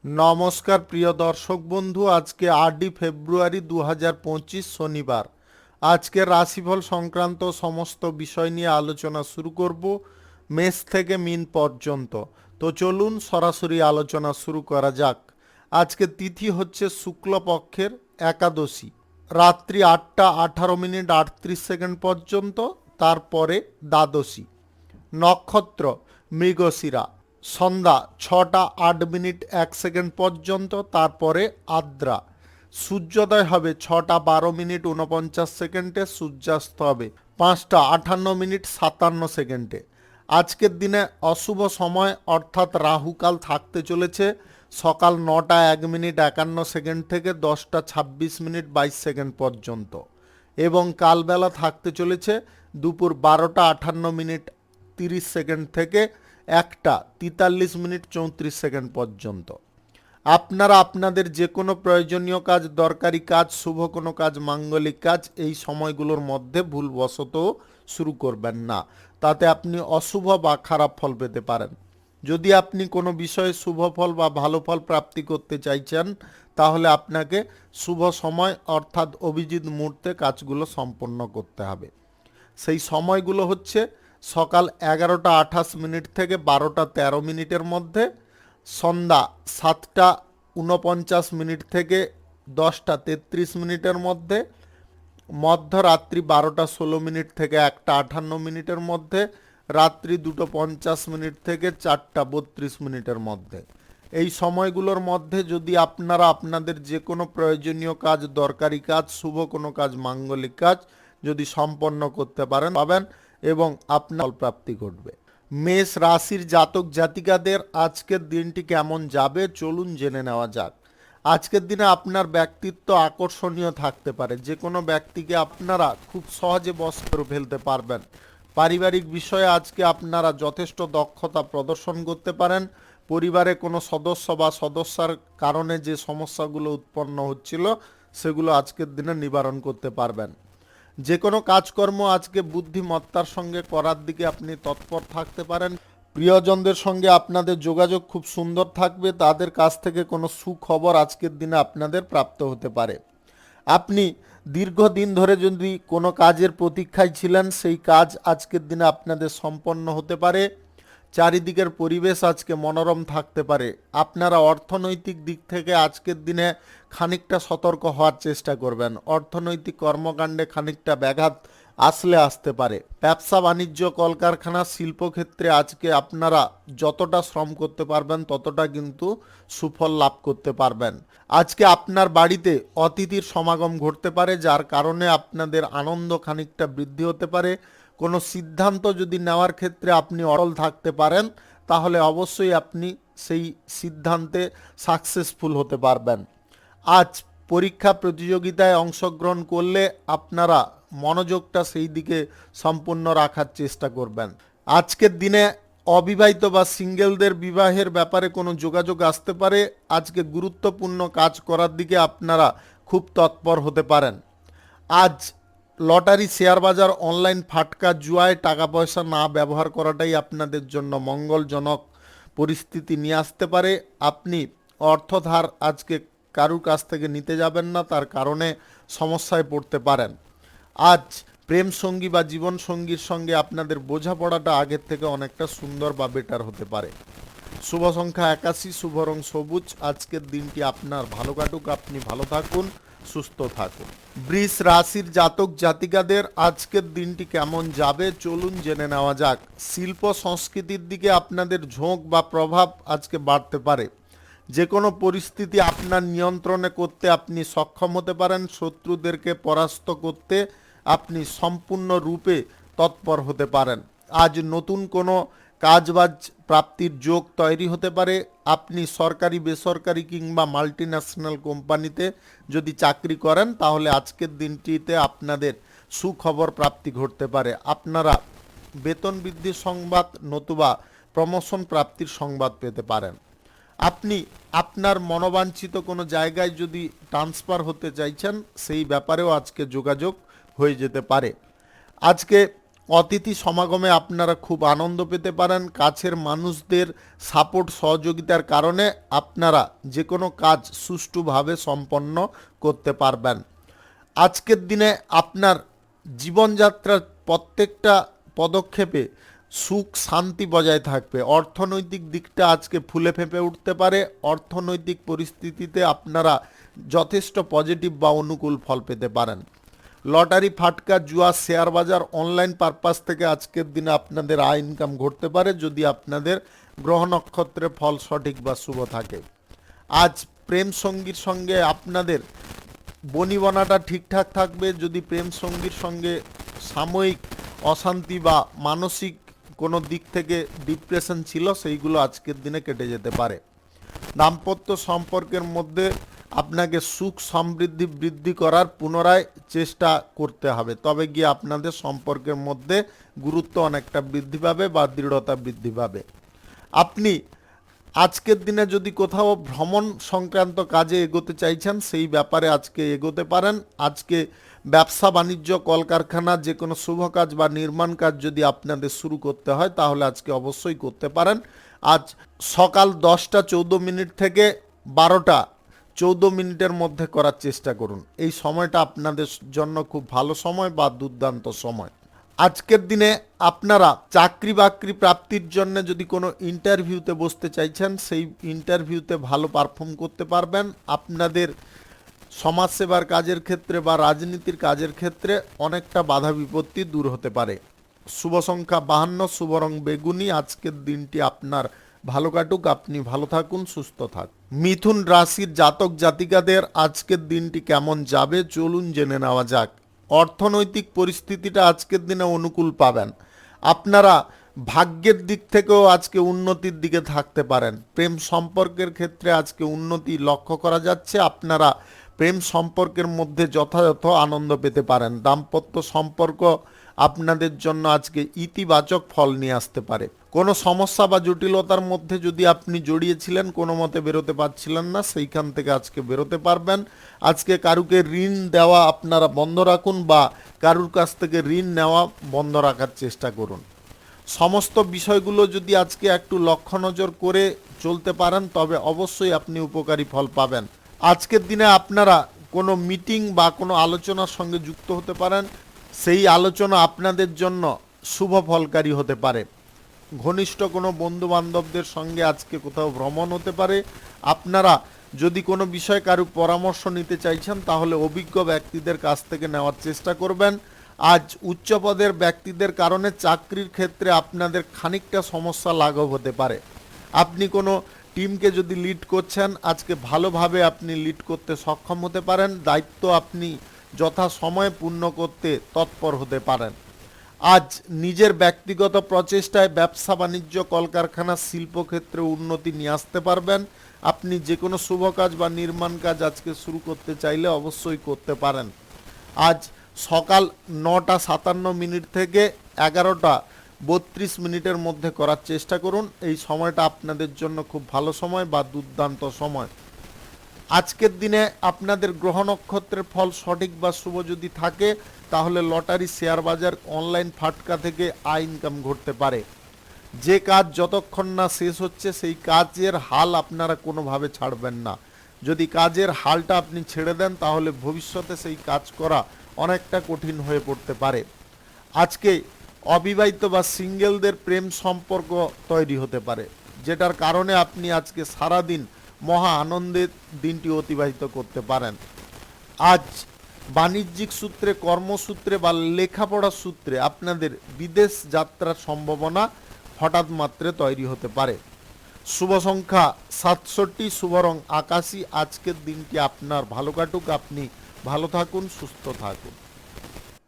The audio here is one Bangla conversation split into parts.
নমস্কার প্রিয় দর্শক বন্ধু, আজকে 8 ফেব্রুয়ারি 2025 শনিবার। আজকের রাশিফল সংক্রান্ত সমস্ত বিষয় নিয়ে আলোচনা শুরু করব মেষ থেকে মিন পর্যন্ত। তো চলুন সরাসরি আলোচনা শুরু করা যাক। আজকে তিথি হচ্ছে শুক্লপক্ষের একাদশী, রাত্রি 8:18:38 পর্যন্ত, তারপরে দ্বাদশী। নক্ষত্র মৃগশিরা, সন্ধ্যা 6:08:01 পর্যন্ত, তারপরে আদ্রা। সূর্যোদয় হবে 6:12:49, সূর্যাস্ত হবে 5:58:57। আজকের দিনে অশুভ সময় অর্থাৎ রাহুকাল থাকতে চলেছে সকাল 9:01:51 থেকে 10:26:22 পর্যন্ত, এবং কালবেলা থাকতে চলেছে দুপুর 12:58:30 থেকে 1:43:34 পর্যন্ত। আপনারা আপনাদের যে কোনো প্রয়োজনীয় কাজ, দরকারি কাজ, শুভ কোনো কাজ, মাঙ্গলিক কাজ এই সময়গুলোর মধ্যে ভুলবশত শুরু করবেন না, তাতে আপনি অশুভ বা খারাপ ফল পেতে পারেন। যদি আপনি কোনো বিষয়ে শুভ ফল বা ভালো ফল প্রাপ্তি করতে চাইছেন, তাহলে আপনাকে শুভ সময় অর্থাৎ অভিজিৎ মুহূর্তে কাজগুলো সম্পন্ন করতে হবে। সেই সময়গুলো হচ্ছে সকাল 11:28 থেকে 12:13 মধ্যে, সন্ধ্যা 7:49 থেকে 10:33 মধ্যে, মধ্যরাত্রি 12:16 থেকে 1:58 মধ্যে, রাত্রি 2:50 থেকে 4:32 মধ্যে। এই সময়গুলোর মধ্যে যদি আপনারা আপনাদের যে কোনো প্রয়োজনীয় কাজ, দরকারি কাজ, শুভ কোনো কাজ, মাঙ্গলিক কাজ যদি সম্পন্ন করতে পাবেন এবং আপনার প্রাপ্তি ঘটবে। মেষ রাশির জাতক জাতিকাদের আজকের দিনটি কেমন যাবে চলুন জেনে নেওয়া যাক। আজকের দিনে আপনার ব্যক্তিত্ব আকর্ষণীয় থাকতে পারে, যে কোনো ব্যক্তিকে আপনারা খুব সহজে বশ করে ফেলতে পারবেন। পারিবারিক বিষয়ে আজকে আপনারা যথেষ্ট দক্ষতা প্রদর্শন করতে পারেন। পরিবারে কোনো সদস্য বা সদস্যার কারণে যে সমস্যাগুলো উৎপন্ন হচ্ছিল সেগুলো আজকের দিনে নিবারণ করতে পারবেন। যে কোনো কাজকর্ম আজকে বুদ্ধিমত্তার সঙ্গে করার দিকে আপনি তৎপর থাকতে পারেন। প্রিয়জনদের সঙ্গে আপনাদের যোগাযোগ খুব সুন্দর থাকবে, তাদের কাছ থেকে কোনো সুখবর আজকের দিনে আপনাদের প্রাপ্ত হতে পারে। আপনি দীর্ঘদিন ধরে যদি কোনো কাজের প্রতীক্ষায় ছিলেন, সেই কাজ আজকের দিনে আপনাদের সম্পন্ন হতে পারে। চারিদিকের পরিবেশ আজকে মনোরম থাকতে পারে। আপনারা অর্থনৈতিক দিক থেকে আজকের দিনে খানিকটা সতর্ক হওয়ার চেষ্টা করবেন। অর্থনৈতিক কর্মকাণ্ডে খানিকটা ব্যাঘাত আসতে পারে। ব্যবসা বাণিজ্য, কলকারখানা, শিল্পক্ষেত্রে আজকে আপনারা যতটা শ্রম করতে পারবেন ততটা কিন্তু সুফল লাভ করতে পারবেন। আজকে আপনার বাড়িতে অতিথির সমাগম ঘটতে পারে, যার কারণে আপনাদের আনন্দ খানিকটা বৃদ্ধি হতে পারে। কোনো সিদ্ধান্ত যদি নেওয়ার ক্ষেত্রে আপনি অটল থাকতে পারেন, তাহলে অবশ্যই আপনি সেই সিদ্ধান্তে সাকসেসফুল হতে পারবেন। আজ পরীক্ষা প্রতিযোগিতায় অংশগ্রহণ করলে আপনারা মনোযোগটা সেই দিকে সম্পূর্ণ রাখার চেষ্টা করবেন। আজকের দিনে অবিবাহিত বা সিঙ্গেলদের বিবাহের ব্যাপারে কোনো যোগাযোগ আসতে পারে। আজকে গুরুত্বপূর্ণ কাজ করার দিকে আপনারা খুব তৎপর হতে পারেন। আজ লটারি, শেয়ার বাজার, অনলাইন ফাটকা, জুয়ায় টাকা পয়সা না ব্যবহার করাটাই আপনাদের জন্য মঙ্গলজনক পরিস্থিতি নিয়ে আসতে পারে। আপনি অর্থ ধার আজকে কারুর কাছ থেকে নিতে যাবেন না, তার কারণে সমস্যায় পড়তে পারেন। আজ প্রেম সঙ্গী বা জীবন সঙ্গীর সঙ্গে আপনাদের বোঝাপড়াটা আগের থেকে অনেকটা সুন্দর বা বেটার হতে পারে। শুভ সংখ্যা 81, শুভ রং সবুজ। আজকের দিনটি আপনার ভালো কাটুক, আপনি ভালো থাকুন, সুস্থ থাকুন। বৃষ রাশির জাতক জাতিকাদের আজকের দিনটি কেমন যাবে চলুন জেনে নেওয়া যাক। শিল্প সংস্কৃতির দিকে আপনাদের ঝোঁক বা প্রভাব আজকে বাড়তে পারে। যে কোনো পরিস্থিতি আপনার নিয়ন্ত্রণে করতে আপনি সক্ষম হতে পারেন। শত্রুদেরকে পরাস্ত করতে আপনি সম্পূর্ণ রূপে তৎপর হতে পারেন। আজ নতুন কোনো কাজবাজ প্রাপ্তির যোগ তৈরি হতে পারে। আপনি সরকারি, বেসরকারি কিংবা মাল্টিন্যাশনাল কোম্পানিতে যদি চাকরি করেন, তাহলে আজকের দিনটিতে আপনাদের সুখবর প্রাপ্তি ঘটতে পারে। আপনারা বেতন বৃদ্ধির সংবাদ নতুবা প্রমোশন প্রাপ্তির সংবাদ পেতে পারেন। আপনি আপনার মনোবাঞ্ছিত কোনো জায়গায় যদি ট্রান্সফার হতে চাইছেন, সেই ব্যাপারেও আজকে যোগাযোগ হয়ে যেতে পারে। আজকে অতিথি সমাগমে আপনারা খুব আনন্দ পেতে পারেন। কাছের মানুষদের সাপোর্ট সহযোগিতার কারণে আপনারা যে কোনো কাজ সুষ্ঠুভাবে সম্পন্ন করতে পারবেন। আজকের দিনে আপনার জীবনযাত্রার প্রত্যেকটা পদক্ষেপে সুখ শান্তি বজায় থাকবে। অর্থনৈতিক দিকটা আজকে ফুলে ফেঁপে উঠতে পারে। অর্থনৈতিক পরিস্থিতিতে আপনারা যথেষ্ট পজিটিভ বা অনুকূল ফল পেতে পারেন। লটারি, ফাটকা, জুয়া, শেয়ার বাজার, অনলাইন পারপাস থেকে আজকের দিনে আপনাদের আয় ইনকাম ঘটতে পারে যদি আপনাদের গ্রহ নক্ষত্রের ফল সঠিক বা শুভ থাকে। আজ প্রেম সঙ্গীর সঙ্গে আপনাদের বনিবনাটা ঠিকঠাক থাকবে। যদি প্রেম সঙ্গীর সঙ্গে সাময়িক অশান্তি বা মানসিক কোনো দিক থেকে ডিপ্রেশন ছিল, সেইগুলো আজকের দিনে কেটে যেতে পারে। দাম্পত্য সম্পর্কের মধ্যে আপনাকে সুখ সমৃদ্ধি বৃদ্ধি করার পুনরায় চেষ্টা করতে হবে, তবে গিয়ে আপনাদের সম্পর্কের মধ্যে গুরুত্ব অনেকটা বৃদ্ধি পাবে বা দৃঢ়তা বৃদ্ধি পাবে। আপনি আজকের দিনে যদি কোথাও ভ্রমণ সংক্রান্ত কাজে এগোতে চাইছেন, সেই ব্যাপারে আজকে এগোতে পারেন। আজকে ব্যবসা বাণিজ্য, কলকারখানা, যে কোনো শুভ কাজ বা নির্মাণ কাজ যদি আপনাদের শুরু করতে হয় তাহলে আজকে অবশ্যই করতে পারেন। আজ সকাল 10টা 14 মিনিট থেকে 12টা 14 মিনিটের মধ্যে করার চেষ্টা করুন। এই সময়টা আপনাদের জন্য খুব ভালো সময় বা দুর্দান্ত সময়। আজকের দিনে আপনারা চাকরি বাকরি প্রাপ্তির জন্য যদি কোনো ইন্টারভিউতে বসতে চাইছেন, সেই ইন্টারভিউতে ভালো পারফর্ম করতে পারবেন। আপনাদের সমাজসেবার কাজের ক্ষেত্রে বা রাজনীতির কাজের ক্ষেত্রে অনেকটা বাধা বিপত্তি দূর হতে পারে। শুভ সংখ্যা 52, শুভ রং বেগুনি। আজকের দিনটি আপনার ভালো কাটুক, আপনি ভালো থাকুন, সুস্থ থাকুন। মিথুন রাশির জাতক জাতিকাদের আজকের দিনটি কেমন যাবে চলুন জেনে নেওয়া যাক। অর্থনৈতিক পরিস্থিতিটা আজকের দিনে অনুকূল পাবেন। আপনারা ভাগ্যের দিক থেকেও আজকে উন্নতির দিকে থাকতে পারেন। প্রেম সম্পর্কের ক্ষেত্রে আজকে উন্নতি লক্ষ্য করা যাচ্ছে। আপনারা প্রেম সম্পর্কের মধ্যে যথাযথ আনন্দ পেতে পারেন। দাম্পত্য সম্পর্ক আপনাদের জন্য আজকে ইতিবাচক ফল নিয়ে আসতে পারে। কোনো সমস্যা বা জটিলতার মধ্যে যদি আপনি জড়িয়েছিলেন, কোনো মতে বেরোতে পারছিলেন না, সেইখান থেকে আজকে বেরোতে পারবেন। আজকে কারুকে ঋণ দেওয়া আপনারা বন্ধ রাখুন বা কারুর কাছ থেকে ঋণ নেওয়া বন্ধ রাখার চেষ্টা করুন। সমস্ত বিষয়গুলো যদি আজকে একটু লক্ষ্য নজর করে চলতে পারেন তবে অবশ্যই আপনি উপকারী ফল পাবেন। আজকের দিনে আপনারা কোনো মিটিং বা কোনো আলোচনার সঙ্গে যুক্ত হতে পারেন। সেই আলোচনা আপনাদের জন্য শুভ ফলকারী হতে পারে। ঘনিষ্ঠ কোনো বন্ধু বান্ধবদের সঙ্গে আজকে কোথাও ভ্রমণ হতে পারে। আপনারা যদি কোনো বিষয়ে কারো পরামর্শ নিতে চাইছেন তাহলে অভিজ্ঞ ব্যক্তিদের কাছ থেকে নেওয়ার চেষ্টা করবেন। আজ উচ্চপদের ব্যক্তিদের কারণে চাকরির ক্ষেত্রে আপনাদের খানিকটা সমস্যা লাঘব হতে পারে। আপনি কোনো টিমকে যদি লিড করছেন, আজকে ভালোভাবে আপনি লিড করতে সক্ষম হতে পারেন। দায়িত্ব আপনি যথা সময়ে পূর্ণ করতে তৎপর হতে পারেন। আজ নিজের ব্যক্তিগত প্রচেষ্টায় ব্যবসা বাণিজ্য, কলকারখানা, শিল্পক্ষেত্রে উন্নতি নিয়ে আসতে পারবেন। আপনি যে কোনো শুভ কাজ বা নির্মাণ কাজ আজকে শুরু করতে চাইলে অবশ্যই করতে পারেন। আজ সকাল 9টা 57 মিনিট থেকে 11টা 32 মিনিটের মধ্যে করার চেষ্টা করুন। এই সময়টা আপনাদের জন্য খুব ভালো সময় বা দুর্দান্ত সময়। আজকের দিনে আপনাদের গ্রহ নক্ষত্রের ফল সঠিক বা শুভ যদি থাকে তাহলে লটারি, শেয়ার বাজার, অনলাইন ফাটকা থেকে আয় ইনকাম ঘটতে পারে। যে কাজ যতক্ষণ না শেষ হচ্ছে সেই কাজের হাল আপনারা কোনোভাবে ছাড়বেন না। যদি কাজের হালটা আপনি ছেড়ে দেন তাহলে ভবিষ্যতে সেই কাজ করা অনেকটা কঠিন হয়ে পড়তে পারে। আজকে অবিবাহিত বা সিঙ্গেলদের প্রেম সম্পর্ক তৈরি হতে পারে, যেটার কারণে আপনি আজকে সারাদিন মহা আনন্দের দিনটি অতিবাহিত করতে পারেন। আজ বাণিজ্যিক সূত্রে, কর্মসূত্রে বা লেখাপড়ার সূত্রে আপনাদের বিদেশ যাত্রার সম্ভাবনা হঠাৎ মাত্রে তৈরি হতে পারে। শুভ সংখ্যা 67, শুভ রং আকাশী। আজকের দিনটি আপনার ভালো কাটুক, আপনি ভালো থাকুন, সুস্থ থাকুন।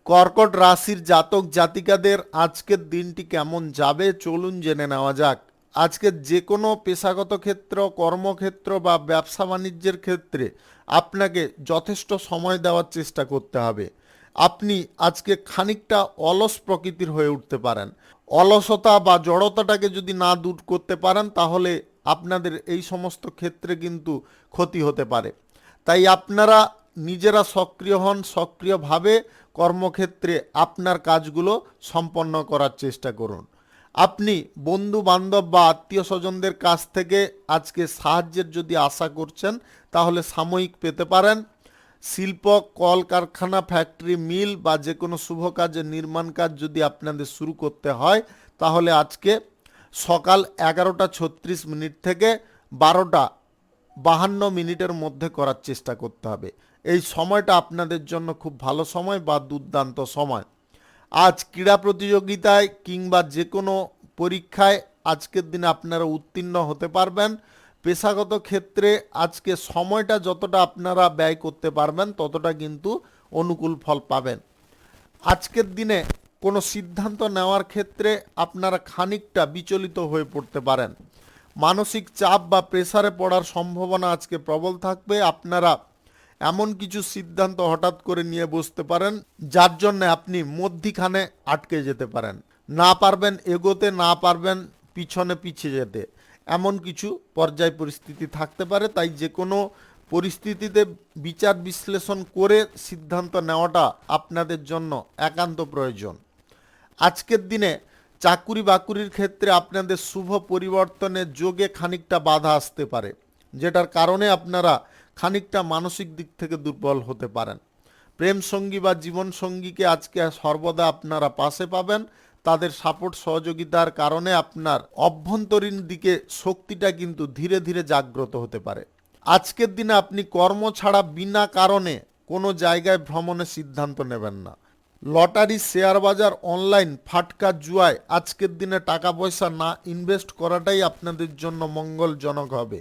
কর্কট রাশির জাতক জাতিকাদের আজকের দিনটি কেমন যাবে চলুন জেনে নেওয়া যাক। আজকে যে কোনো পেশাগত ক্ষেত্র, কর্মক্ষেত্র বা ব্যবসা বাণিজ্যের ক্ষেত্রে আপনাকে যথেষ্ট সময় দেওয়ার চেষ্টা করতে হবে। আপনি আজকে খানিকটা অলস প্রকৃতির হয়ে উঠতে পারেন। অলসতা বা জড়তাটাকে যদি না দূর করতে পারেন তাহলে আপনাদের এই সমস্ত ক্ষেত্রে কিন্তু ক্ষতি হতে পারে। তাই আপনারা নিজেরা সক্রিয় হন, সক্রিয়ভাবে কর্মক্ষেত্রে আপনার কাজগুলো সম্পন্ন করার চেষ্টা করুন। আপনি বন্ধু বান্ধব বা আত্মীয় স্বজনদের কাছ থেকে আজকে সাহায্যের যদি আশা করছেন তাহলে সাময়িক পেতে পারেন। শিল্প, কলকারখানা, ফ্যাক্টরি, মিল বা যে কোনো শুভ কাজের নির্মাণ কাজ যদি আপনাদের শুরু করতে হয় তাহলে আজকে সকাল 11:36 থেকে 12:52 মধ্যে করার চেষ্টা করতে হবে। এই সময়টা আপনাদের জন্য খুব ভালো সময় বা দুর্দান্ত সময়। আজ ক্রীড়া প্রতিযোগিতায় কিংবা যে কোনো পরীক্ষায় আজকের দিনে আপনারা উত্তীর্ণ হতে পারবেন। পেশাগত ক্ষেত্রে আজকে সময়টা যতটা আপনারা ব্যয় করতে পারবেন ততটা কিন্তু অনুকূল ফল পাবেন। আজকের দিনে কোনো সিদ্ধান্ত নেওয়ার ক্ষেত্রে আপনারা খানিকটা বিচলিত হয়ে পড়তে পারেন। মানসিক চাপ বা প্রেসারে পড়ার সম্ভাবনা আজকে প্রবল থাকবে। আপনারা এমন কিছু সিদ্ধান্ত হঠাৎ করে নিয়ে বসতে পারেন যার জন্য আপনি মধ্যিখানে আটকে যেতে পারেন, না পারবেন এগোতে, না পারবেন পিছনে পিছিয়ে যেতে, এমন কিছু পর্যায় পরিস্থিতি থাকতে পারে। তাই যে কোনো পরিস্থিতিতে বিচার বিশ্লেষণ করে সিদ্ধান্ত নেওয়াটা আপনাদের জন্য একান্ত প্রয়োজন। আজকের দিনে চাকুরি বাকুরির ক্ষেত্রে আপনাদের শুভ পরিবর্তনের যোগে খানিকটা বাধা আসতে পারে, যেটার কারণে আপনারা খানিকটা মানসিক দিক থেকে দুর্বল হতে পারেন। প্রেম সঙ্গী বা জীবন সঙ্গীকে আজকে সর্বদা আপনারা পাশে পাবেন। তাদের সাপোর্ট সহযোগিতার কারণে আপনার অভ্যন্তরীণ দিকে শক্তিটা কিন্তু ধীরে ধীরে জাগ্রত হতে পারে। আজকের দিনে আপনি কর্ম ছাড়া বিনা কারণে কোনো জায়গায় ভ্রমণের সিদ্ধান্ত নেবেন না। লটারি, শেয়ার বাজার, অনলাইন, ফাটকা, জুয়ায় আজকের দিনে টাকা পয়সা না ইনভেস্ট করাটাই আপনাদের জন্য মঙ্গলজনক হবে।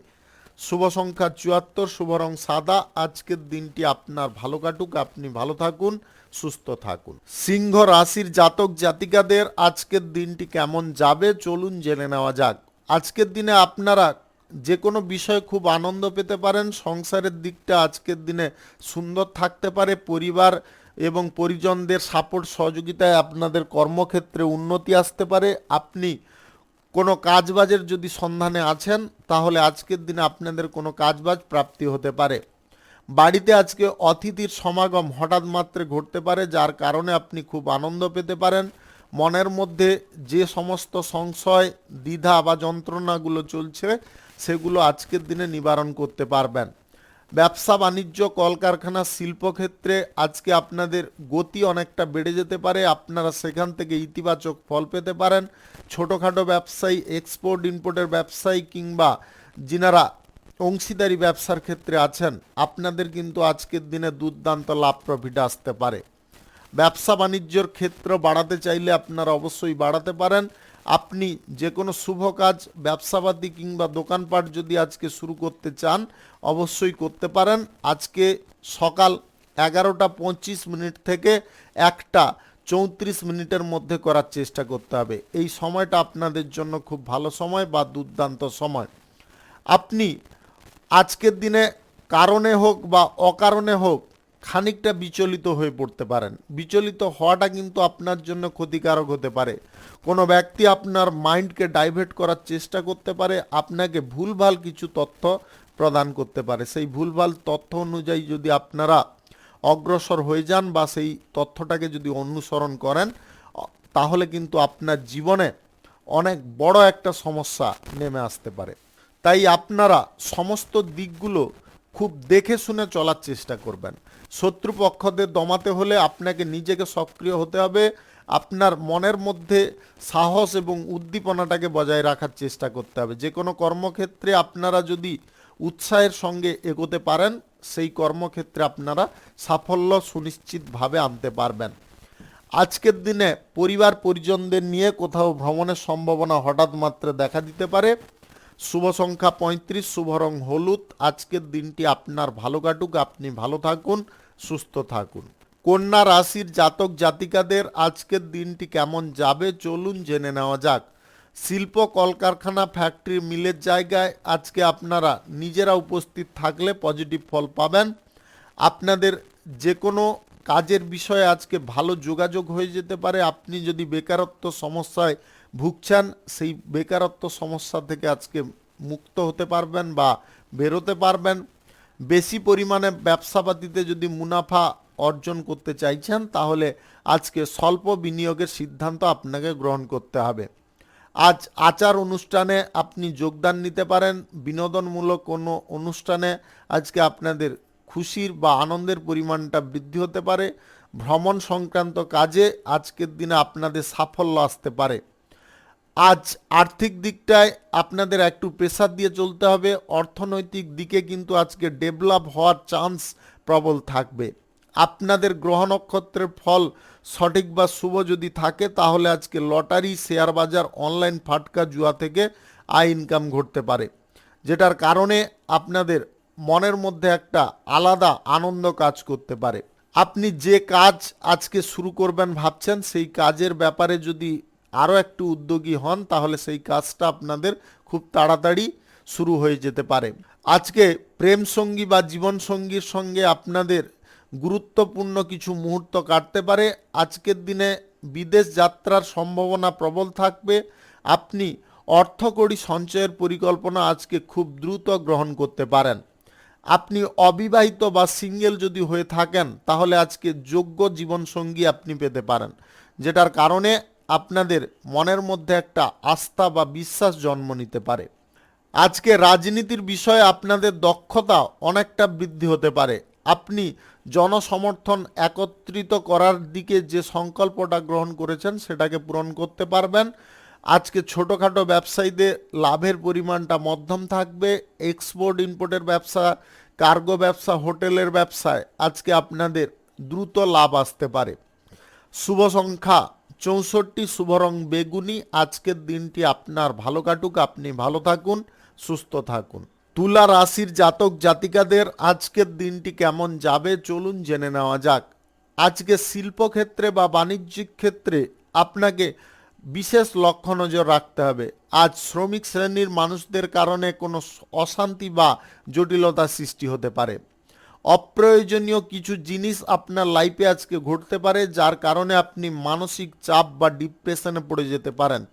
শুভ সংখ্যা 74, শুভ রং সাদা। আজকের দিনটি আপনার ভালো কাটুক, আপনি ভালো থাকুন, সুস্থ থাকুন। সিংহ রাশির জাতক জাতিকাদের আজকের দিনটি কেমন যাবে চলুন জেনে নেওয়া যাক। আজকের দিনে আপনারা যে কোনো বিষয়ে খুব আনন্দ পেতে পারেন। সংসারের দিকটা আজকের দিনে সুন্দর থাকতে পারে। পরিবার এবং পরিজনদের সাপোর্ট সহযোগিতায় আপনাদের কর্মক্ষেত্রে উন্নতি আসতে পারে। আপনি কোনো কাজবাজের যদি সন্ধানে আছেন তাহলে আজকের দিনে আপনাদের কোনো কাজবাজ প্রাপ্তি হতে পারে। বাড়িতে আজকে অতিথির সমাগম হঠাৎ মাত্রে ঘটতে পারে, যার কারণে আপনি খুব আনন্দ পেতে পারেন। মনের মধ্যে যে সমস্ত সংশয়, দ্বিধা বা যন্ত্রণাগুলো চলছে সেগুলো আজকের দিনে নিবারণ করতে পারবেন। ব্যবসা বাণিজ্য, কলকারখানা, শিল্পক্ষেত্রে আজকে আপনাদের গতি অনেকটা বেড়ে যেতে পারে। আপনারা সেখান থেকে ইতিবাচক ফল পেতে পারেন। ছোটোখাটো ব্যবসায়ী, এক্সপোর্ট ইম্পোর্টের ব্যবসায়ী কিংবা যিনারা অংশীদারি ব্যবসার ক্ষেত্রে আছেন আপনাদের কিন্তু আজকের দিনে দুর্দান্ত লাভ প্রফিট আসতে পারে। ব্যবসা বাণিজ্যর ক্ষেত্র বাড়াতে চাইলে আপনারা অবশ্যই বাড়াতে পারেন। আপনি যে কোনো শুভ কাজ, ব্যবসাপাতি কিংবা দোকানপাট যদি আজকে শুরু করতে চান অবশ্যই করতে পারেন। আজকে সকাল 11:25 থেকে 1:34 মধ্যে করার চেষ্টা করতে হবে। এই সময়টা আপনাদের জন্য খুব ভালো সময় বা দুর্দান্ত সময়। আপনি আজকের দিনে কারণে হোক বা অকারণে হোক খানিকটা বিচলিত হয়ে পড়তে পারেন। বিচলিত হওয়াটা কিন্তু আপনার জন্য ক্ষতিকারক হতে পারে। কোনো ব্যক্তি আপনার মাইন্ডকে ডাইভার্ট করার চেষ্টা করতে পারে, আপনাকে ভুলভাল কিছু তথ্য প্রদান করতে পারে। সেই ভুলভাল তথ্য অনুযায়ী যদি আপনারা অগ্রসর হয়ে যান বা সেই তথ্যটাকে যদি অনুসরণ করেন তাহলে কিন্তু আপনার জীবনে অনেক বড় একটা সমস্যা নেমে আসতে পারে। তাই আপনারা সমস্ত দিকগুলো খুব দেখে শুনে চলার চেষ্টা করবেন। শত্রুপক্ষদের দমাতে হলে আপনাকে নিজেকে সক্রিয় হতে হবে। আপনার মনের মধ্যে সাহস এবং উদ্দীপনাটাকে বজায় রাখার চেষ্টা করতে হবে। যে কোনো কর্মক্ষেত্রে আপনারা যদি উৎসাহের সঙ্গে এগোতে পারেন সেই কর্মক্ষেত্রে আপনারা সাফল্য সুনিশ্চিতভাবে আনতে পারবেন। আজকের দিনে পরিবার পরিজনদের নিয়ে কোথাও ভ্রমণের সম্ভাবনা হঠাৎ মাত্রা দেখা দিতে পারে। শুভ সংখ্যা 35, শুভ রং হলুদ। আজকের দিনটি আপনার ভালো কাটুক, আপনি ভালো থাকুন, সুস্থ থাকুন। কন্যা রাশির জাতক জাতিকাদের আজকের দিনটি কেমন যাবে চলুন জেনে নেওয়া যাক। শিল্প, কলকারখানা, ফ্যাক্টরি, মিলের জায়গায় আজকে আপনারা নিজেরা উপস্থিত থাকলে পজিটিভ ফল পাবেন। আপনাদের যে কোনো কাজের বিষয়ে আজকে ভালো যোগাযোগ হয়ে যেতে পারে। আপনি যদি বেকারত্ব সমস্যায় ভুগছেন সেই বেকারত্ব সমস্যা থেকে আজকে মুক্ত হতে পারবেন বা বেরোতে পারবেন। বেশি পরিমাণে ব্যবসাপাতিতে যদি মুনাফা অর্জন করতে চাইছেন, তাহলে আজকে স্বল্প বিনিয়োগের সিদ্ধান্ত আপনাকে গ্রহণ করতে হবে। আজ আচার অনুষ্ঠানে আপনি যোগদান নিতে পারেন। বিনোদনমূলক কোনো অনুষ্ঠানে আজকে আপনাদের খুশির বা আনন্দের পরিমাণটা বৃদ্ধি হতে পারে। ভ্রমণ সংক্রান্ত কাজে আজকের দিনে আপনাদের সাফল্য আসতে পারে। আজ আর্থিক দিকটায় আপনাদের একটু প্রেসার দিয়ে চলতে হবে। অর্থনৈতিক দিকে কিন্তু আজকে ডেভেলপ হওয়ার চান্স প্রবল থাকবে। আপনাদের গ্রহ নক্ষত্রের ফল সঠিক বা শুভ যদি থাকে, তাহলে আজকে লটারি, শেয়ার বাজার, অনলাইন ফাটকা, জুয়া থেকে আয় ইনকাম ঘটতে পারে, যেটার কারণে আপনাদের মনের মধ্যে একটা আলাদা আনন্দ কাজ করতে পারে। আপনি যে কাজ আজকে শুরু করবেন ভাবছেন, সেই কাজের ব্যাপারে যদি আরও একটু উদ্যোগী হন, তাহলে সেই কাজটা আপনাদের খুব তাড়াতাড়ি শুরু হয়ে যেতে পারে। আজকে প্রেম সঙ্গী বা জীবন সঙ্গীর সঙ্গে আপনাদের গুরুত্বপূর্ণ কিছু মুহূর্ত কাটতে পারে। আজকের দিনে বিদেশ যাত্রার সম্ভাবনা প্রবল থাকবে। আপনি অর্থকড়ি সঞ্চয়ের পরিকল্পনা আজকে খুব দ্রুত গ্রহণ করতে পারেন। আপনি অবিবাহিত বা সিঙ্গেল যদি হয়ে থাকেন, তাহলে আজকে যোগ্য জীবনসঙ্গী আপনি পেতে পারেন, যেটার কারণে আপনাদের মনের মধ্যে একটা আস্থা বা বিশ্বাস জন্ম নিতে পারে। আজকে রাজনীতির বিষয়ে আপনাদের দক্ষতা অনেকটা বৃদ্ধি হতে পারে। আপনি জনসমর্থন একত্রিত করার দিকে যে সংকল্পটা গ্রহণ করেছেন, সেটাকে পূরণ করতে পারবেন। আজকে ছোটোখাটো ব্যবসায়ীদের লাভের পরিমাণটা মধ্যম থাকবে। এক্সপোর্ট ইম্পোর্টের ব্যবসা, কার্গো ব্যবসা, হোটেলের ব্যবসায় আজকে আপনাদের দ্রুত লাভ আসতে পারে। শুভ সংখ্যা 64, শুভ রং বেগুনি। আজকের দিনটি আপনার ভালো কাটুক, আপনি ভালো থাকুন, সুস্থ থাকুন। তুলা রাশির জাতক জাতিকাদের আজকের দিনটি কেমন যাবে চলুন জেনে নেওয়া যাক। আজকে শিল্পক্ষেত্রে বা বাণিজ্যিক ক্ষেত্রে আপনাকে বিশেষ লক্ষ্য নজর রাখতে হবে। আজ শ্রমিক শ্রেণীর মানুষদের কারণে কোনো অশান্তি বা জটিলতা সৃষ্টি হতে পারে। অপ্রয়োজনীয় কিছু জিনিস আপনার লাইফে আজকে ঘটতে পারে, যার কারণে আপনি মানসিক চাপ বা ডিপ্রেশনে পড়ে যেতে পারেন।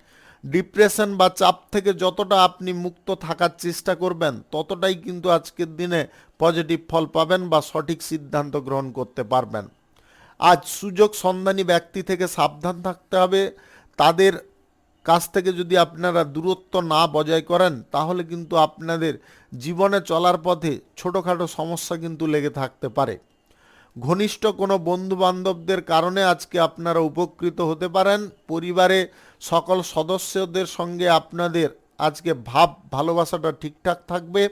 ডিপ্রেশন বা চাপ থেকে যতটা আপনি মুক্ত থাকার চেষ্টা করবেন, ততটাই কিন্তু আজকের দিনে পজিটিভ ফল পাবেন বা সঠিক সিদ্ধান্ত গ্রহণ করতে পারবেন। আজ সুযোগ সন্ধানী ব্যক্তি থেকে সাবধান থাকতে হবে। তাদের কাছ থেকে যদি আপনারা দূরত্ব না বজায় করেন, তাহলে কিন্তু আপনাদের জীবনে চলার পথে ছোটোখাটো সমস্যা কিন্তু লেগে থাকতে পারে। ঘনিষ্ঠ কোনো বন্ধু বান্ধবদের কারণে আজকে আপনারা উপকৃত হতে পারেন। পরিবারে সকল সদস্যদের সঙ্গে আপনাদের আজকে ভাব ভালোবাসাটা ঠিকঠাক থাকবে।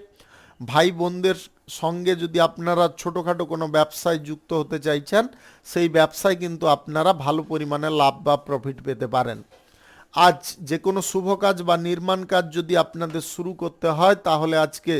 ভাই বোনদের সঙ্গে যদি আপনারা ছোটোখাটো কোনো ব্যবসায় যুক্ত হতে চাইছেন, সেই ব্যবসায় কিন্তু আপনারা ভালো পরিমাণে লাভ বা প্রফিট পেতে পারেন। আজ যে কোনো শুভ কাজ বা নির্মাণ কাজ যদি আপনাদের শুরু করতে হয়, তাহলে আজকে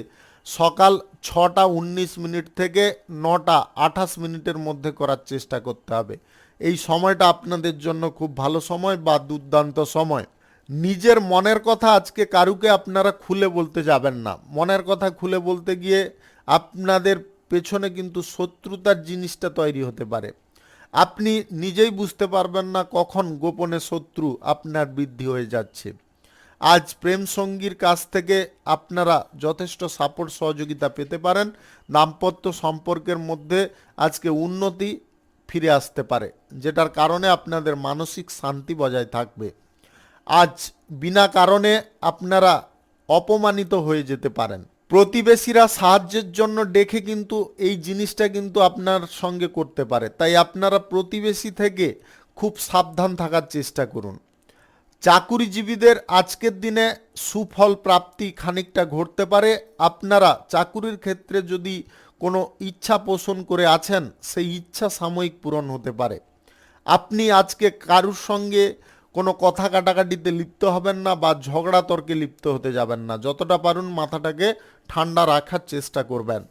সকাল 6:19 থেকে 9:28 মধ্যে করার চেষ্টা করতে হবে। এই সময়টা আপনাদের জন্য খুব ভালো সময় বা দুর্দান্ত সময়। নিজের মনের কথা আজকে কারুকে আপনারা খুলে বলতে যাবেন না। মনের কথা খুলে বলতে গিয়ে আপনাদের পেছনে কিন্তু শত্রুতার জিনিসটা তৈরি হতে পারে। আপনি নিজেই বুঝতে পারবেন না কখন গোপনে শত্রু আপনার বৃদ্ধি হয়ে যাচ্ছে। আজ প্রেম সঙ্গীর কাছ থেকে আপনারা যথেষ্ট সাপোর্ট সহযোগিতা পেতে পারেন। দাম্পত্য সম্পর্কের মধ্যে আজকে উন্নতি ফিরে আসতে পারে, যেটার কারণে আপনাদের মানসিক শান্তি বজায় থাকবে। আজ বিনা কারণে আপনারা অপমানিত হয়ে যেতে পারেন। প্রতিবেশীরা সাহায্যের জন্য ডেকে কিন্তু এই জিনিসটা কিন্তু আপনার সঙ্গে করতে পারে, তাই আপনারা প্রতিবেশী থেকে খুব সাবধান থাকার চেষ্টা করুন। চাকুরিজীবীদের আজকের দিনে সুফল প্রাপ্তি খানিকটা ঘটতে পারে। আপনারা চাকুরির ক্ষেত্রে যদি কোনো ইচ্ছা পোষণ করে আছেন, সেই ইচ্ছা সাময়িক পূরণ হতে পারে। আপনি আজকে কারুর সঙ্গে কোনো কথা কাটাকাটিতে লিপ্ত হবেন না বা ঝগড়া তর্কে লিপ্ত হতে যাবেন না। যতটা পারুন মাথাটাকে ঠান্ডা রাখার চেষ্টা করবেন।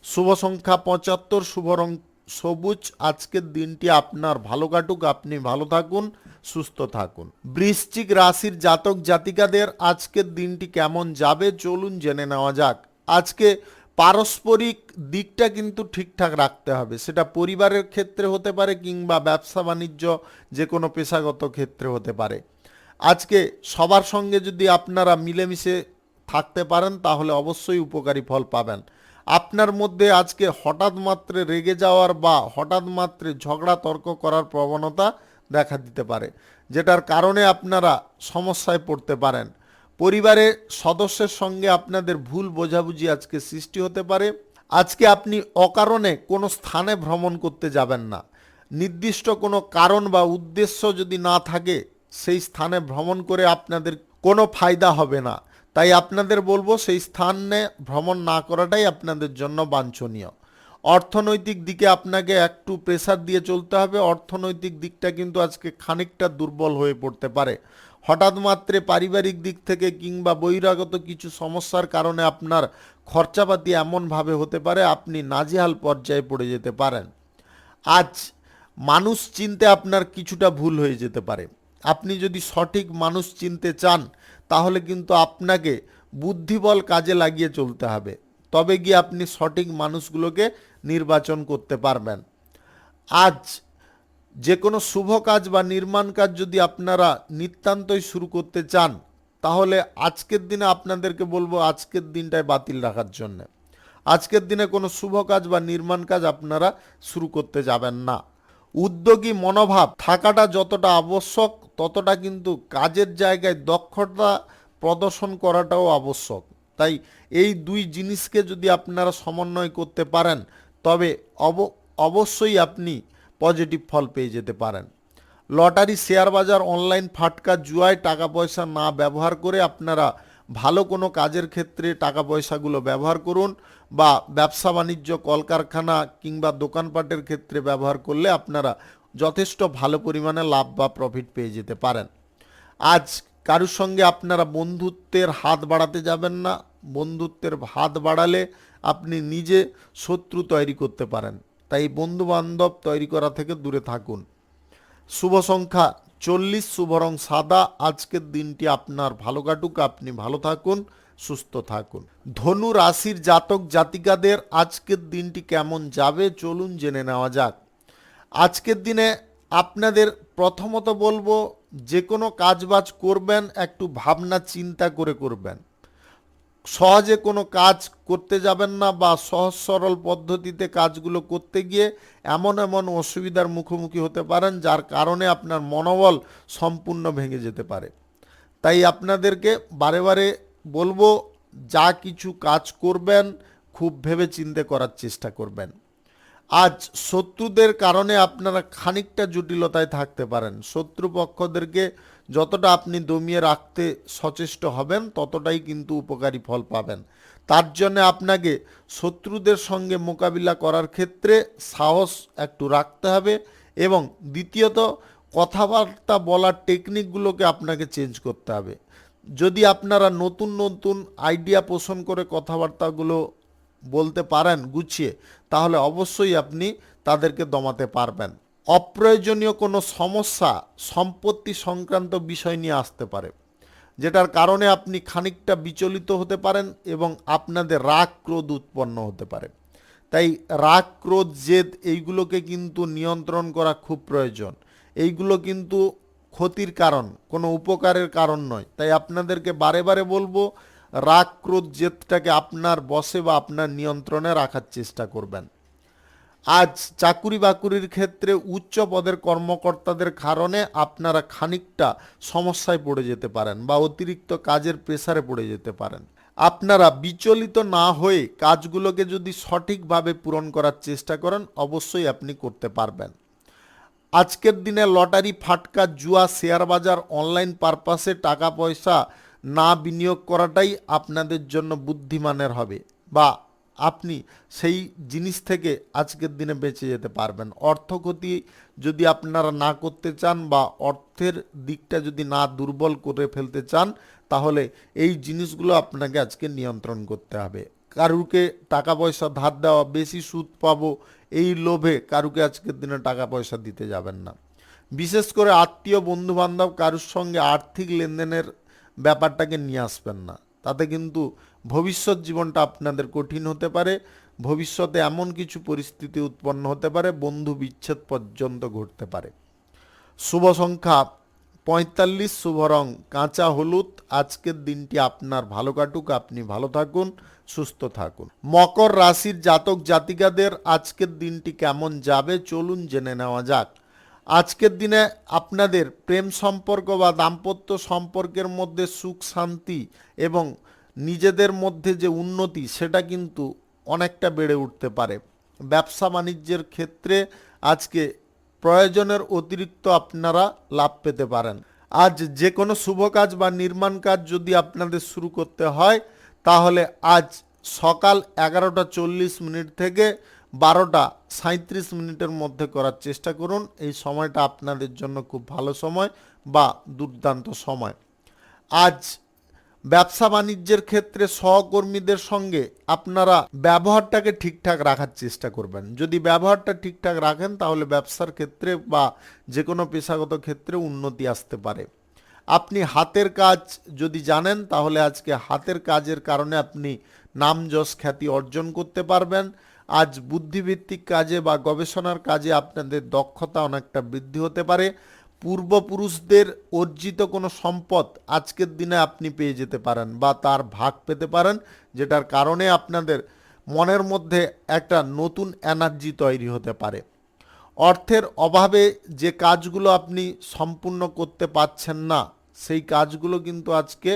শুভ সংখ্যা 75, শুভ রং সবুজ। আজকের দিনটি আপনার ভালো কাটুক, আপনি ভালো থাকুন, সুস্থ থাকুন। বৃশ্চিক রাশির জাতক জাতিকাদের আজকের দিনটি কেমন যাবে চলুন জেনে নেওয়া যাক। আজকে পারস্পরিক দিকটা কিন্তু ঠিকঠাক রাখতে হবে। সেটা পরিবারের ক্ষেত্রে হতে পারে কিংবা ব্যবসা বাণিজ্য যে কোনো পেশাগত ক্ষেত্রে হতে পারে। আজকে সবার সঙ্গে যদি আপনারা মিলেমিশে থাকতে পারেন, তাহলে অবশ্যই উপকারী ফল পাবেন। আপনার মধ্যে আজকে হঠাৎ মাত্রে রেগে যাওয়ার বা হঠাৎ মাত্রে ঝগড়া তর্ক করার প্রবণতা দেখা দিতে পারে, যেটার কারণে আপনারা সমস্যায় পড়তে পারেন। পরিবারের সদস্যের সঙ্গে আপনাদের ভুল বোঝাবুঝি আজকে সৃষ্টি হতে পারে। আজকে আপনি অকারণে কোনো স্থানে ভ্রমণ করতে যাবেন না। নির্দিষ্ট কোনো কারণ বা উদ্দেশ্য যদি না থাকে, সেই স্থানে ভ্রমণ করে আপনাদের কোনো ফায়দা হবে না। তাই আপনাদের বলবো সেই স্থানে ভ্রমণ না করাটাই আপনাদের জন্য বাঞ্ছনীয়। অর্থনৈতিক দিকে আপনাকে একটু প্রেসার দিয়ে চলতে হবে। অর্থনৈতিক দিকটা কিন্তু আজকে খানিকটা দুর্বল হয়ে পড়তে পারে। হঠাৎ মাত্রে পারিবারিক দিক থেকে কিংবা বহিরাগত কিছু সমস্যার কারণে আপনার খরচাপাতি এমনভাবে হতে পারে আপনি নাজেহাল পর্যায়ে পড়ে যেতে পারেন। আজ মানুষ চিনতে আপনার কিছুটা ভুল হয়ে যেতে পারে। আপনি যদি সঠিক মানুষ চিনতে চান, তাহলে কিন্তু আপনাকে বুদ্ধিবল কাজে লাগিয়ে চলতে হবে। তবে গিয়ে আপনি সঠিক মানুষগুলোকে নির্বাচন করতে পারবেন। আজ যে কোনো শুভ কাজ বা নির্মাণ কাজ যদি আপনারা নিতান্তই শুরু করতে চান, তাহলে আজকের দিনে আপনাদেরকে বলবো আজকের দিনটায় বাতিল রাখার জন্য। আজকের দিনে কোনো শুভ কাজ বা নির্মাণ কাজ আপনারা শুরু করতে যাবেন না। উদ্যোগী মনোভাব থাকাটা যতটা আবশ্যক, ততটা কিন্তু কাজের জায়গায় দক্ষতা প্রদর্শন করাটাও আবশ্যক। তাই এই দুই জিনিসকে যদি আপনারা সমন্বয় করতে পারেন, তবে অবশ্যই আপনি পজিটিভ ফল পেয়ে যেতে পারেন। লটারি, শেয়ার বাজার, অনলাইন ফাটকা, জুয়ায় টাকা পয়সা না ব্যবহার করে আপনারা ভালো কোনো কাজের ক্ষেত্রে টাকা পয়সাগুলো ব্যবহার করুন, বা ব্যবসা বাণিজ্য, কলকারখানা কিংবা দোকানপাটের ক্ষেত্রে ব্যবহার করলে আপনারা যথেষ্ট ভালো পরিমাণে লাভ বা প্রফিট পেয়ে যেতে পারেন। আজ কারুর সঙ্গে আপনারা বন্ধুত্বের হাত বাড়াতে যাবেন না। বন্ধুত্বের হাত বাড়ালে আপনি নিজে শত্রু তৈরি করতে পারেন। তাই বন্ধু বান্ধব তৈরি করা থেকে দূরে থাকুন। শুভ সংখ্যা 40, শুভ রং সাদা। আজকের দিনটি আপনার ভালো কাটুক, আপনি ভালো থাকুন, সুস্থ থাকুন। ধনু রাশির জাতক জাতিকাদের আজকের দিনটি কেমন যাবে চলুন জেনে নেওয়া যাক। আজকের দিনে আপনাদের প্রথমত বলবো, যে কোনো কাজবাজ করবেন একটু ভাবনা চিন্তা করে করবেন। সহজে কোনো কাজ করতে যাবেন না, বা সহজ সরল পদ্ধতিতে কাজগুলো করতে গিয়ে এমন এমন অসুবিধার মুখোমুখি হতে পারেন, যার কারণে আপনার মনোবল সম্পূর্ণ ভেঙে যেতে পারে। তাই আপনাদেরকে বারে বারে বলবো, যা কিছু কাজ করবেন খুব ভেবে চিন্তে করার চেষ্টা করবেন। আজ শত্রুদের কারণে আপনারা খানিকটা জটিলতায় থাকতে পারেন। শত্রুপক্ষদেরকে যতটা আপনি দমিয়ে রাখতে সচেষ্ট হবেন, ততটাই কিন্তু উপকারী ফল পাবেন। তার জন্য আপনাকে শত্রুদের সঙ্গে মোকাবিলা করার ক্ষেত্রে সাহস একটু রাখতে হবে, এবং দ্বিতীয়ত কথাবার্তা বলার টেকনিকগুলোকে আপনাকে চেঞ্জ করতে হবে। যদি আপনারা নতুন নতুন আইডিয়া পোষণ করে কথাবার্তাগুলো বলতে পারেন গুছিয়ে, তাহলে অবশ্যই আপনি তাদেরকে দমাতে পারবেন। অপ্রয়োজনীয় কোনো সমস্যা সম্পত্তি সংক্রান্ত বিষয় নিয়ে আসতে পারে, যেটার কারণে আপনি খানিকটা বিচলিত হতে পারেন এবং আপনাদের রাগ ক্রোধ উৎপন্ন হতে পারে। তাই রাগ ক্রোধ জেদ এইগুলোকে কিন্তু নিয়ন্ত্রণ করা খুব প্রয়োজন। এইগুলো কিন্তু ক্ষতির কারণ, কোনো উপকারের কারণ নয়। তাই আপনাদেরকে বারে বারে বলবো, রাগ ক্রোধ জেদটাকে আপনার বশে বা আপনার নিয়ন্ত্রণে রাখার চেষ্টা করবেন। আজ চাকুরি বাকুরির ক্ষেত্রে উচ্চ পদের কর্মকর্তাদের কারণে আপনারা খানিকটা সমস্যায় পড়ে যেতে পারেন, বা অতিরিক্ত কাজের প্রেসারে পড়ে যেতে পারেন। আপনারা বিচলিত না হয়ে কাজগুলোকে যদি সঠিকভাবে পূরণ করার চেষ্টা করেন, অবশ্যই আপনি করতে পারবেন। আজকের দিনে লটারি, ফাটকা, জুয়া, শেয়ার বাজার, অনলাইন পারপাসে টাকা পয়সা না বিনিয়োগ করাটাই আপনাদের জন্য বুদ্ধিমানের হবে, বা আপনি সেই জিনিস থেকে আজকের দিনে বেঁচে যেতে পারবেন। অর্থ ক্ষতি যদি আপনারা না করতে চান, বা অর্থের দিকটা যদি না দুর্বল করে ফেলতে চান, তাহলে এই জিনিসগুলো আপনাকে আজকে নিয়ন্ত্রণ করতে হবে। কারুকে টাকা পয়সা ধার দেওয়া, বেশি সুদ পাবো এই লোভে কারুকে আজকের দিনে টাকা পয়সা দিতে যাবেন না। বিশেষ করে আত্মীয় বন্ধু বান্ধব কারুর সঙ্গে আর্থিক লেনদেনের ব্যাপারটাকে নিয়ে আসবেন না। তাতে কিন্তু ভবিষ্যৎ জীবনটা আপনাদের কঠিন হতে পারে। ভবিষ্যতে এমন কিছু পরিস্থিতি উৎপন্ন হতে পারে, বন্ধু বিচ্ছেদ পর্যন্ত ঘটতে পারে। শুভ সংখ্যা 45 শুভ রং কাঁচা হলুদ। আজকের দিনটি আপনার ভালো কাটুক, আপনি ভালো থাকুন, সুস্থ থাকুন। মকর রাশির জাতক জাতিকাদের আজকের দিনটি কেমন যাবে চলুন জেনে নেওয়া যাক। আজকের দিনে আপনাদের প্রেম সম্পর্ক বা দাম্পত্য সম্পর্কের মধ্যে সুখ শান্তি এবং নিজেদের মধ্যে যে উন্নতি সেটা কিন্তু অনেকটা বেড়ে উঠতে পারে। ব্যবসা বাণিজ্যের ক্ষেত্রে আজকে প্রয়োজনের অতিরিক্ত আপনারা লাভ পেতে পারেন। আজ যে কোনো শুভ কাজ বা নির্মাণ কাজ যদি আপনাদের শুরু করতে হয় তাহলে আজ সকাল 11:40 থেকে 12:37 মধ্যে করার চেষ্টা করুন। এই সময়টা আপনাদের জন্য খুব ভালো সময় বা দুর্দান্ত সময়। আজ ব্যবসা বাণিজ্যের ক্ষেত্রে সহকর্মীদের সঙ্গে আপনারা ব্যবহারটাকে ঠিকঠাক রাখার চেষ্টা করবেন। যদি ব্যবহারটা ঠিকঠাক রাখেন তাহলে ব্যবসার ক্ষেত্রে বা যে কোনো পেশাগত ক্ষেত্রে উন্নতি আসতে পারে। আপনি হাতের কাজ যদি জানেন তাহলে আজকে হাতের কাজের কারণে আপনি নাম যশ খ্যাতি অর্জন করতে পারবেন। আজ বুদ্ধিভিত্তিক কাজে বা গবেষণার কাজে আপনাদের দক্ষতা অনেকটা বৃদ্ধি হতে পারে। পূর্বপুরুষদের অর্জিত কোনো সম্পদ আজকের দিনে আপনি পেয়ে যেতে পারেন বা তার ভাগ পেতে পারেন, যেটার কারণে আপনাদের মনের মধ্যে একটা নতুন এনার্জি তৈরি হতে পারে। অর্থের অভাবে যে কাজগুলো আপনি সম্পূর্ণ করতে পারছেন না সেই কাজগুলো কিন্তু আজকে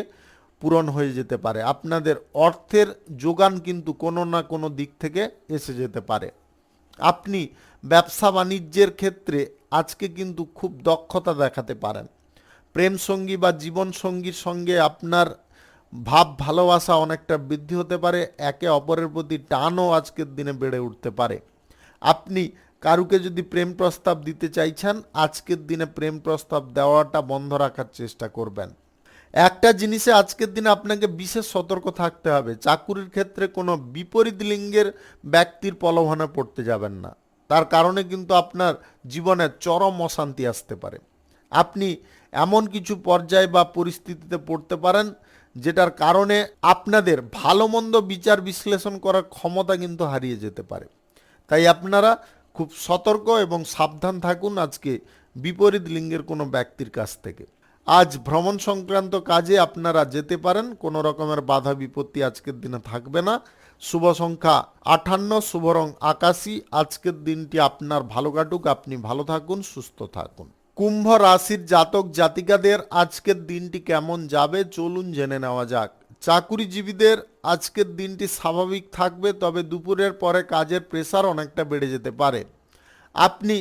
পূরণ হয়ে যেতে পারে। আপনাদের অর্থের যোগান কিন্তু কোনো না কোনো দিক থেকে এসে যেতে পারে। আপনি ব্যবসা বাণিজ্যের ক্ষেত্রে আজকে কিন্তু খুব দক্ষতা দেখাতে পারেন। প্রেম সঙ্গী বা জীবন সঙ্গীর সঙ্গে আপনার ভাব ভালোবাসা অনেকটা বৃদ্ধি হতে পারে। একে অপরের প্রতি টানও আজকের দিনে বেড়ে উঠতে পারে। আপনি কারুকে যদি প্রেম প্রস্তাব দিতে চাইছেন আজকের দিনে প্রেম প্রস্তাব দেওয়াটা বন্ধ রাখার চেষ্টা করবেন। একটা জিনিসে আজকের দিনে আপনাকে বিশেষ সতর্ক থাকতে হবে, চাকুরির ক্ষেত্রে কোনো বিপরীত লিঙ্গের ব্যক্তির প্রলোভনে পড়তে যাবেন না। তার কারণে কিন্তু আপনার জীবনে চরম অশান্তি আসতে পারে। আপনি এমন কিছু পর্যায় বা পরিস্থিতিতে পড়তে পারেন যেটার কারণে আপনাদের ভালো মন্দ বিচার বিশ্লেষণ করার ক্ষমতা কিন্তু হারিয়ে যেতে পারে। তাই আপনারা খুব সতর্ক এবং সাবধান থাকুন আজকে বিপরীত লিঙ্গের কোনো ব্যক্তির কাছ থেকে। আজ ভ্রমণ সংক্রান্ত কাজে আপনারা যেতে পারেন, কোনো রকমের বাধা বিপত্তি আজকের দিনে থাকবে না। শুভ সংখ্যা 58, শুভ রং আকাশী। আজকের দিনটি আপনার ভালো কাটুক, আপনি ভালো থাকুন, সুস্থ থাকুন। কুম্ভ রাশির জাতক জাতিকাদের আজকের দিনটি কেমন যাবে চলুন জেনে নেওয়া যাক। চাকুরিজীবীদের আজকের দিনটি স্বাভাবিক থাকবে, তবে দুপুরের পরে কাজের প্রেসার অনেকটা বেড়ে যেতে পারে। আপনি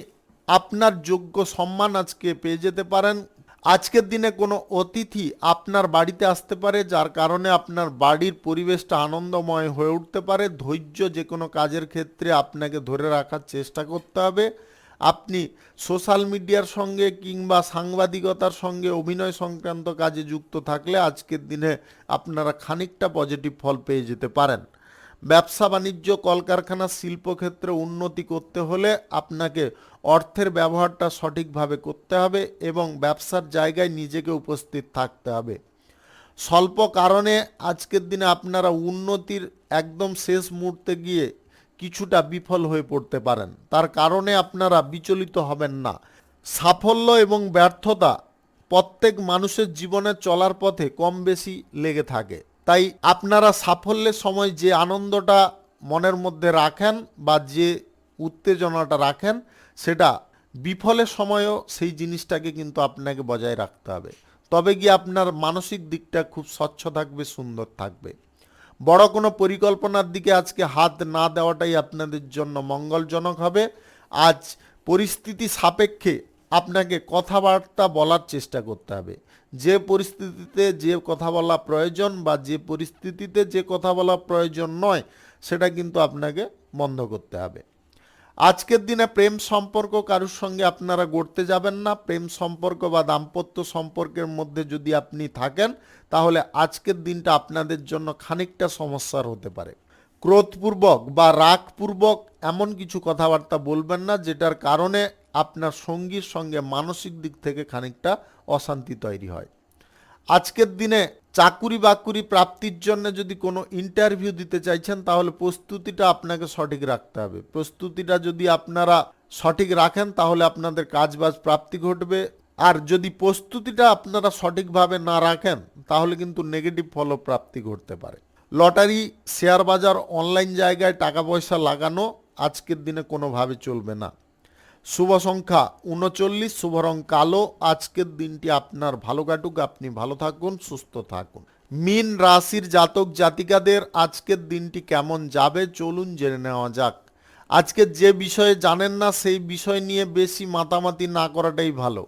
আপনার যোগ্য সম্মান আজকে পেয়ে যেতে পারেন। আজকের দিনে কোনো অতিথি আপনার বাড়িতে আসতে পারে, যার কারণে আপনার বাড়ির পরিবেশটা আনন্দময় হয়ে উঠতে পারে। ধৈর্য যে কোনো কাজের ক্ষেত্রে আপনাকে ধরে রাখার চেষ্টা করতে হবে। আপনি সোশ্যাল মিডিয়ার সঙ্গে কিংবা সাংবাদিকতার সঙ্গে অভিনয় সংক্রান্ত কাজে যুক্ত থাকলে আজকের দিনে আপনারা খানিকটা পজিটিভ ফল পেয়ে যেতে পারেন। ব্যবসা বাণিজ্য কলকারখানা শিল্পক্ষেত্রে উন্নতি করতে হলে আপনাকে অর্থের ব্যবহারটা সঠিকভাবে করতে হবে এবং ব্যবসার জায়গায় নিজেকে উপস্থিত থাকতে হবে। স্বল্প কারণে আজকের দিনে আপনারা উন্নতির একদম শেষ মুহূর্তে গিয়ে কিছুটা বিফল হয়ে পড়তে পারেন। তার কারণে আপনারা বিচলিত হবেন না। সাফল্য এবং ব্যর্থতা প্রত্যেক মানুষের জীবনে চলার পথে কম বেশি লেগে থাকে। তাই আপনারা সাফল্যের সময় যে আনন্দটা মনের মধ্যে রাখেন বা যে উত্তেজনাটা রাখেন সেটা বিফলের সময়ও সেই জিনিসটাকে কিন্তু আপনাকে বজায় রাখতে হবে। তবে গিয়ে আপনার মানসিক দিকটা খুব স্বচ্ছ থাকবে, সুন্দর থাকবে। বড় কোনো পরিকল্পনার দিকে আজকে হাত না দেওয়াটাই আপনাদের জন্য মঙ্গলজনক হবে। আজ পরিস্থিতি সাপেক্ষে আপনাকে কথাবার্তা বলার চেষ্টা করতে হবে। যে পরিস্থিতিতে যে কথা বলা প্রয়োজন বা যে পরিস্থিতিতে যে কথা বলা প্রয়োজন নয় সেটা কিন্তু আপনাকে বন্ধ করতে হবে। আজকের দিনে প্রেম সম্পর্ক কারোর সঙ্গে আপনারা গড়তে যাবেন না। প্রেম সম্পর্ক বা দাম্পত্য সম্পর্কের মধ্যে যদি আপনি থাকেন তাহলে আজকের দিনটা আপনাদের জন্য খানিকটা সমস্যার হতে পারে। ক্রোধপূর্বক বা রাগপূর্বক এমন কিছু কথাবার্তা বলবেন না যেটার কারণে আপনার সঙ্গীর সঙ্গে মানসিক দিক থেকে খানিকটা অশান্তি তৈরি হয়। আজকের দিনে চাকুরি বাকুরি প্রাপ্তির জন্য যদি কোনো ইন্টারভিউ দিতে চাইছেন তাহলে প্রস্তুতিটা আপনাকে সঠিক রাখতে হবে। প্রস্তুতিটা যদি আপনারা সঠিক রাখেন তাহলে আপনাদের কাজবাজ প্রাপ্তি ঘটবে। আর যদি প্রস্তুতিটা আপনারা সঠিকভাবে না রাখেন তাহলে কিন্তু নেগেটিভ ফলপ্রাপ্তি ঘটতে পারে। লটারি, শেয়ার বাজার, অনলাইন জায়গায় টাকা পয়সা লাগানো আজকের দিনে কোনোভাবে চলবে না। শুভ সংখ্যা 39, শুভ রং কালো। আজকের দিনটি আপনার ভালো কাটুক, আপনি ভালো থাকুন, সুস্থ থাকুন। মীন রাশির জাতক জাতিকাদের আজকের দিনটি কেমন যাবে চলুন জেনে নেওয়া যাক। আজকে যে বিষয়ে জানেন না সেই বিষয় নিয়ে বেশি মাতামাতি না করাটাই ভালো।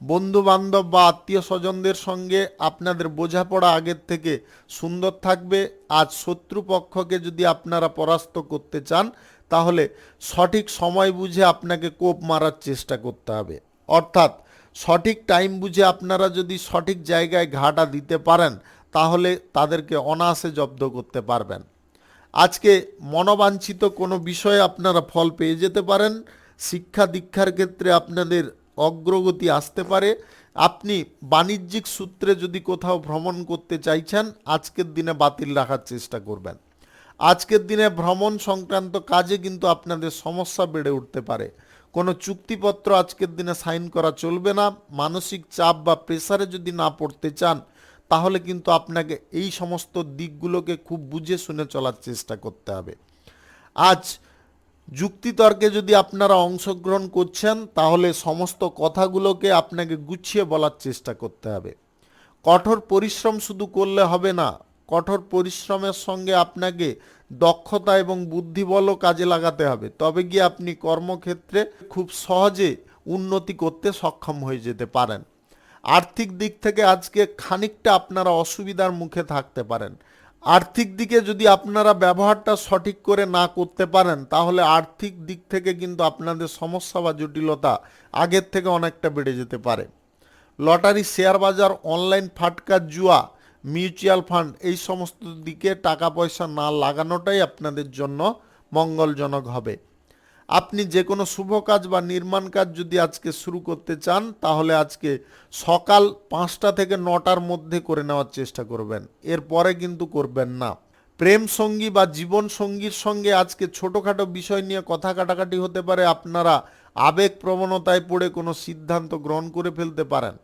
বন্ধু বান্ধব বা আত্মীয় স্বজনদের সঙ্গে আপনাদের বোঝাপড়া আগের থেকে সুন্দর থাকবে। আজ শত্রুপক্ষকে যদি আপনারা পরাস্ত করতে চান তাহলে সঠিক সময় বুঝে আপনাকে কোপ মারার চেষ্টা করতে হবে। অর্থাৎ সঠিক টাইম বুঝে আপনারা যদি সঠিক জায়গায় ঘাটা দিতে পারেন তাহলে তাদেরকে অনায়াসে জব্দ করতে পারবেন। আজকে মনোবাঞ্ছিত কোনো বিষয়ে আপনারা ফল পেয়ে যেতে পারেন। শিক্ষা দীক্ষার ক্ষেত্রে আপনাদের অগ্রগতি আসতে পারে। আপনি বাণিজ্যিক সূত্রে যদি কোথাও ভ্রমণ করতে চাইছেন আজকের দিনে বাতিল রাখার চেষ্টা করবেন। আজকের দিনে ভ্রমণ সংক্রান্ত কাজে কিন্তু আপনাদের সমস্যা বেড়ে উঠতে পারে। কোনো চুক্তিপত্র আজকের দিনে সাইন করা চলবে না। মানসিক চাপ বা প্রেসারে যদি না পড়তে চান তাহলে কিন্তু আপনাকে এই সমস্ত দিকগুলোকে খুব বুঝে শুনে চলার চেষ্টা করতে হবে। আজ যুক্তিতর্কে যদি আপনারা অংশগ্রহণ করছেন তাহলে সমস্ত কথাগুলোকে আপনাকে গুছিয়ে বলার চেষ্টা করতে হবে। কঠোর পরিশ্রম শুধু করলে হবে না, কঠোর পরিশ্রমের সঙ্গে আপনাকে দক্ষতা এবং বুদ্ধিবলও কাজে লাগাতে হবে। তবে গিয়ে আপনি কর্মক্ষেত্রে খুব সহজে উন্নতি করতে সক্ষম হয়ে যেতে পারেন। আর্থিক দিক থেকে আজকে খানিকটা আপনারা অসুবিধার মুখে থাকতে পারেন। আর্থিক দিকে যদি আপনারা ব্যবহারটা সঠিক করে না করতে পারেন তাহলে আর্থিক দিক থেকে কিন্তু আপনাদের সমস্যা বা জটিলতা আগের থেকে অনেকটা বেড়ে যেতে পারে। লটারি, শেয়ার বাজার, অনলাইন ফাটকা, জুয়া, মিউচুয়াল ফান্ড এই সমস্ত দিকে টাকা পয়সা না লাগানোটাই আপনাদের জন্য মঙ্গলজনক হবে। আপনি যে কোনো শুভ কাজ বা নির্মাণ কাজ যদি আজকে শুরু করতে চান তাহলে আজকে সকাল 5টা থেকে 9টার মধ্যে করে নেওয়ার চেষ্টা করবেন, এরপরে কিন্তু করবেন না। প্রেম সঙ্গী বা জীবন সঙ্গীর সঙ্গে আজকে ছোটোখাটো বিষয় নিয়ে কথা কাটাকাটি হতে পারে। আপনারা আবেগ প্রবণতায় পড়ে কোনো সিদ্ধান্ত গ্রহণ করে ফেলতে পারেন।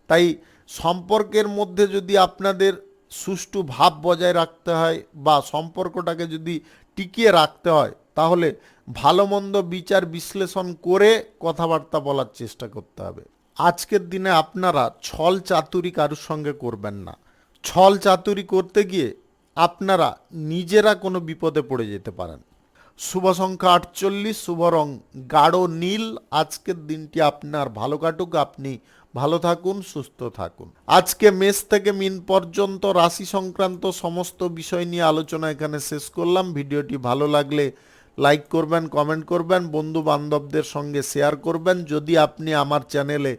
তাই সম্পর্কের মধ্যে যদি আপনাদের সুষ্ঠু ভাব বজায় রাখতে হয় বা সম্পর্কটাকে যদি টিকিয়ে রাখতে হয় তাহলে ভালো মন্দ বিচার বিশ্লেষণ করে কথাবার্তা বলার চেষ্টা করতে হবে। আজকের দিনে আপনারা ছল চাতুরি কারোর সঙ্গে করবেন না। ছল চাতুরি করতে গিয়ে আপনারা নিজেরা কোনো বিপদে পড়ে যেতে পারেন। শুভ সংখ্যা 48, শুভ রং গাঢ় নীল। আজকের দিনটি আপনার ভালো কাটুক, আপনি ভালো থাকুন, সুস্থ থাকুন। আজকে মেষ থেকে মিন পর্যন্ত রাশি সংক্রান্ত সমস্ত বিষয় নিয়ে আলোচনা এখানে শেষ করলাম। ভিডিওটি ভালো লাগলে লাইক করবেন, কমেন্ট করবেন, বন্ধু বান্ধবদের সঙ্গে শেয়ার করবেন। যদি আপনি আমার চ্যানেলে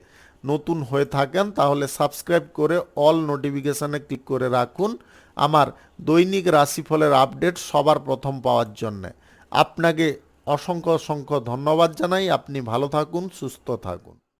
নতুন হয়ে থাকেন তাহলে সাবস্ক্রাইব করে অল নোটিফিকেশানে ক্লিক করে রাখুন আমার দৈনিক রাশিফলের আপডেট সবার প্রথম পাওয়ার জন্যে। আপনাকে অসংখ্য অসংখ্য ধন্যবাদ জানাই। আপনি ভালো থাকুন, সুস্থ থাকুন।